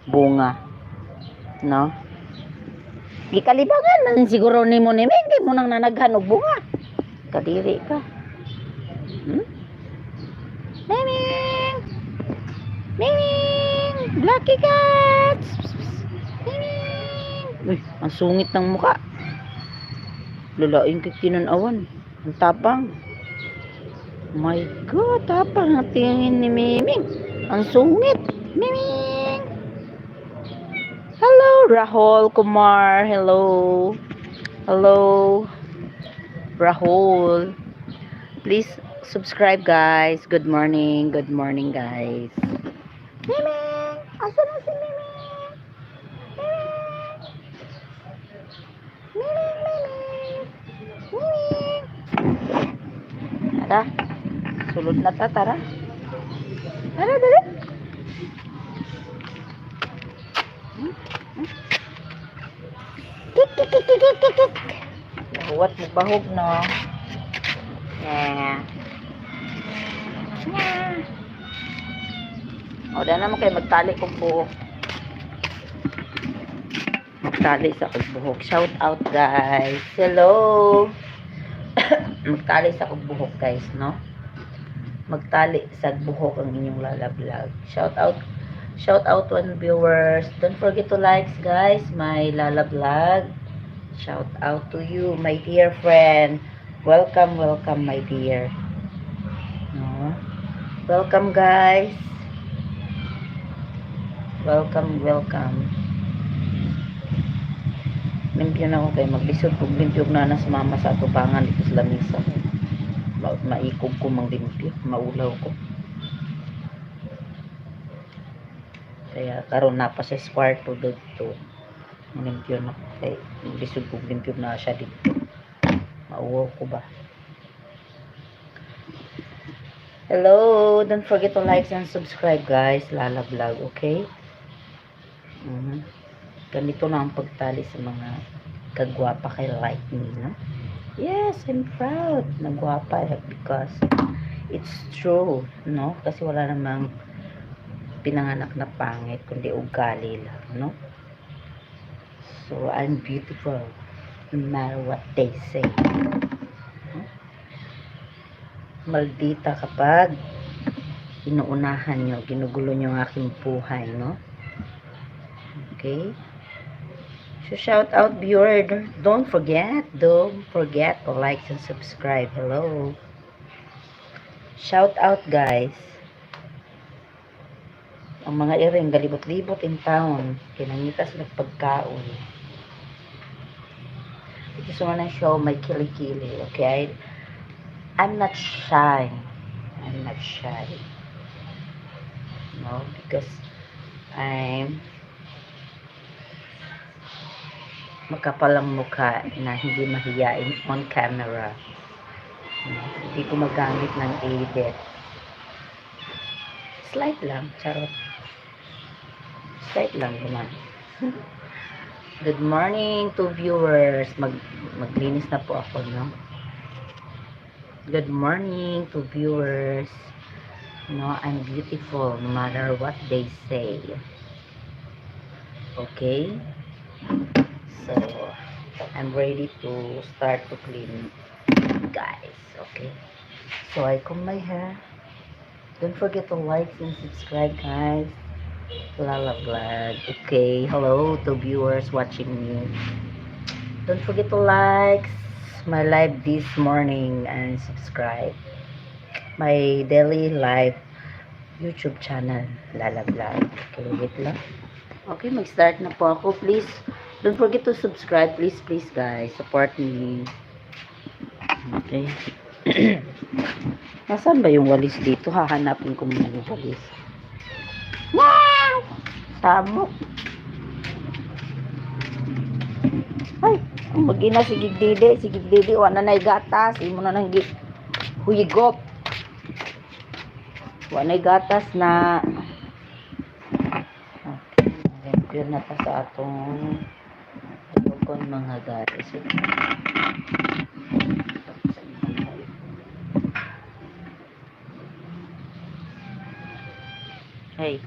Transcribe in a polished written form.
bunga, no? Gikalibangan man siguro nimo ni Ming, mo nang nanaghan og bunga. Kadiri ka. Ming! Ming! Lucky cat! Ming! Uy, ang sungit ng muka. Lalaing kikinanawan. Ang tapang. My God, tapang ang tingin ni Miming. Ang sungit. Miming! Hello, Rahul Kumar. Hello. Hello, Rahul. Please subscribe, guys. Good morning. Good morning, guys. Miming! Asa na si Miming? Miming! Miming! Tara. Sulod na ta, tara. Tara, dali. Kik, kik, kik, kik, kik, kik. Huwat mo bahog, no? Yeah. Yeah. O, dahil naman kayo magtali kong buhok. Magtali sa kong buhok. Shout out, guys. Hello. Magtali sa kong buhok, guys, no? Magtali sa buhok ang inyong lalablog. Shout out to one viewers. Don't forget to like, guys, my lalablog. Shout out to you, my dear friend. Welcome, welcome, my dear. No? Welcome, guys. Welcome, welcome. Limpyo na ako kayo. Maglisod kung limpyo na sa mama sa atubangan dito sa lamisa. Maikog ko mang limpyo. Maulaw ko. Kaya karon na pa sa kwarto dito. Limpyo na ko. Kaya maglisod kung limpyo na siya dito. Mauwaw ko ba? Hello! Don't forget to like and subscribe, guys. Lala Vlog, okay? Ganito na ang pagtali sa mga kagwapa kay like me, no? Yes, I'm proud na gwapa because it's true, no? Kasi wala namang pinanganak na pangit, kundi ugali lang, no? So, I'm beautiful no matter what they say. Maldita kapag inuunahan nyo, ginugulo nyo ang aking buhay, no? Okay? So, shout out viewer. Don't forget to like and subscribe. Hello. Shout out, guys. Ang mga iring galibot-libot in town. Kinangitas nagpagkaon. Ito sa mga show, may kili-kili. Okay? I'm not shy. I'm not shy. No, because I'm makapalang mukha na hindi mahiyain on camera. Hindi ko magamit ng edit. Slight lang, charot. Slight lang naman. Good morning to viewers. Maglinis na po ako, no? Good morning to viewers. No, I'm beautiful no matter what they say. Okay? So, I'm ready to start to clean, guys. Okay? So, I comb my hair. Don't forget to like and subscribe, guys. Lala Vlog. Okay, hello to viewers watching me. Don't forget to like my live this morning and subscribe my daily live YouTube channel, Lala Vlog. Okay, wait lang. Okay, mag-start na po ako. Please, don't forget to subscribe. Please, guys. Support me. Okay. Nasaan ba yung walis dito? Hahanapin ko muna yung walis. Wow! Tamo. Ay, mag-ina si Gigdede. Wala na gatas. Imo na nang huyigop. Wala na gatas na. Okay, yun na pa sa atong mga gatas. Hey.